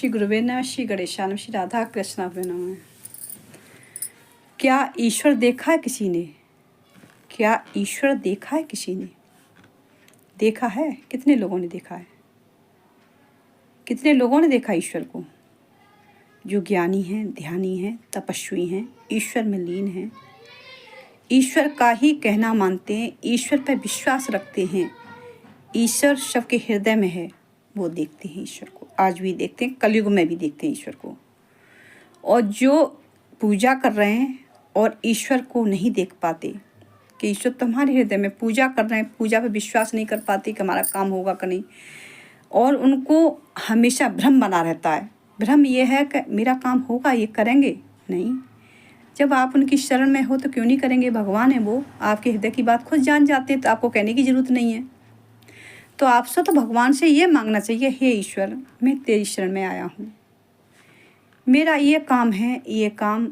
श्री गुरुवे नमः, श्री गणेशाय नमः, श्री राधा कृष्ण नमः। क्या ईश्वर देखा है किसी ने? क्या ईश्वर देखा है किसी ने? देखा है? कितने लोगों ने देखा है? कितने लोगों ने देखा ईश्वर को? जो ज्ञानी हैं, ध्यानी हैं, तपस्वी हैं, ईश्वर में लीन हैं, ईश्वर का ही कहना मानते हैं, ईश्वर पर विश्वास रखते हैं, ईश्वर सबके हृदय में है, वो देखते हैं ईश्वर को। आज भी देखते हैं, कलयुग में भी देखते हैं ईश्वर को। और जो पूजा कर रहे हैं और ईश्वर को नहीं देख पाते कि ईश्वर तो हमारे हृदय में, पूजा कर रहे हैं, पूजा पे विश्वास नहीं कर पाते कि हमारा काम होगा कि नहीं, और उनको हमेशा भ्रम बना रहता है। भ्रम ये है कि मेरा काम होगा, ये करेंगे नहीं। जब आप उनकी शरण में हो तो क्यों नहीं करेंगे? भगवान है वो, आपके हृदय की बात खुद जान जाते हैं, तो आपको कहने की ज़रूरत नहीं है। तो आपसे तो भगवान से ये मांगना चाहिए, हे ईश्वर, मैं तेरी शरण में आया हूँ, मेरा ये काम है, ये काम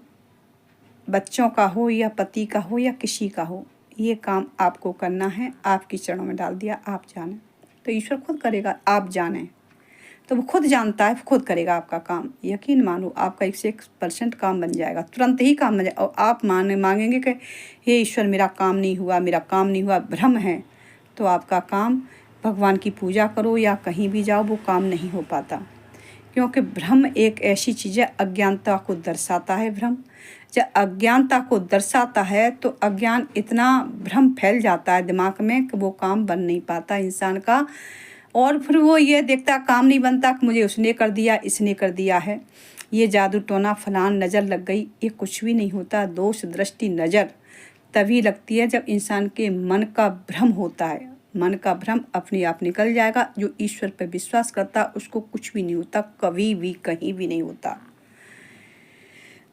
बच्चों का हो या पति का हो या किसी का हो, ये काम आपको करना है, आपकी चरणों में डाल दिया, आप जाने। तो ईश्वर खुद करेगा, आप जाने तो वो खुद जानता है, खुद करेगा आपका काम। यकीन मानो, आपका 101% काम बन जाएगा, तुरंत ही काम बन जाएगा। और आप मांगेंगे कि हे ईश्वर, मेरा काम नहीं हुआ, मेरा काम नहीं हुआ, भ्रम है, तो आपका काम, भगवान की पूजा करो या कहीं भी जाओ, वो काम नहीं हो पाता। क्योंकि भ्रम एक ऐसी चीज़ है, अज्ञानता को दर्शाता है। भ्रम जब अज्ञानता को दर्शाता है तो अज्ञान, इतना भ्रम फैल जाता है दिमाग में कि वो काम बन नहीं पाता इंसान का। और फिर वो ये देखता, काम नहीं बनता कि मुझे उसने कर दिया, इसने कर दिया है, ये जादू टोना फलान नज़र लग गई। ये कुछ भी नहीं होता। दोष दृष्टि नज़र तभी लगती है जब इंसान के मन का भ्रम होता है। मन का भ्रम अपने आप निकल जाएगा। जो ईश्वर पर विश्वास करता उसको कुछ भी नहीं होता, कभी भी कहीं भी नहीं होता।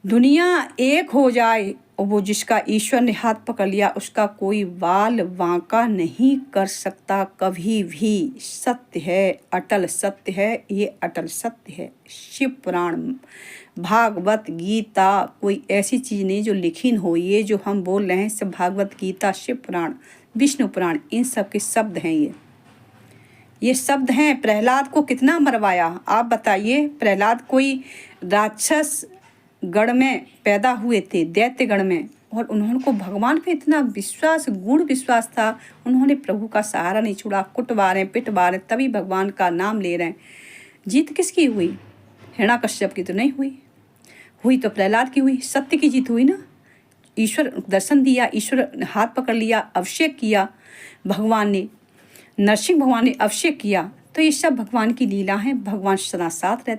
दुनिया एक हो जाए और वो जिसका ईश्वर ने हाथ पकड़ लिया, उसका कोई वाल वांका नहीं कर सकता कभी भी। सत्य है, अटल सत्य है, ये अटल सत्य है। शिव पुराण, भागवत गीता, कोई ऐसी चीज़ नहीं जो लिखी न हो। ये जो हम बोल रहे हैं सब भागवत गीता, शिव पुराण, विष्णु पुराण, इन सब के शब्द हैं। ये शब्द हैं। प्रहलाद को कितना मरवाया आप बताइए। प्रहलाद कोई राक्षस गढ़ में पैदा हुए थे, दैत्य गढ़ में, और उन्होंने को भगवान पे इतना विश्वास, गूढ़ विश्वास था। उन्होंने प्रभु का सहारा नहीं छोड़ा। कुटवा रहे, पिटवा रहे, तभी भगवान का नाम ले रहे हैं। जीत किसकी हुई? हिरण्यकश्यप की तो नहीं हुई, हुई तो प्रहलाद की हुई। सत्य की जीत हुई ना। ईश्वर दर्शन दिया, ईश्वर हाथ पकड़ लिया, अभिषेक किया भगवान ने, नरसिंह भगवान ने अभिषेक किया। तो ये सब भगवान की लीला है। भगवान सदा साथ रहते।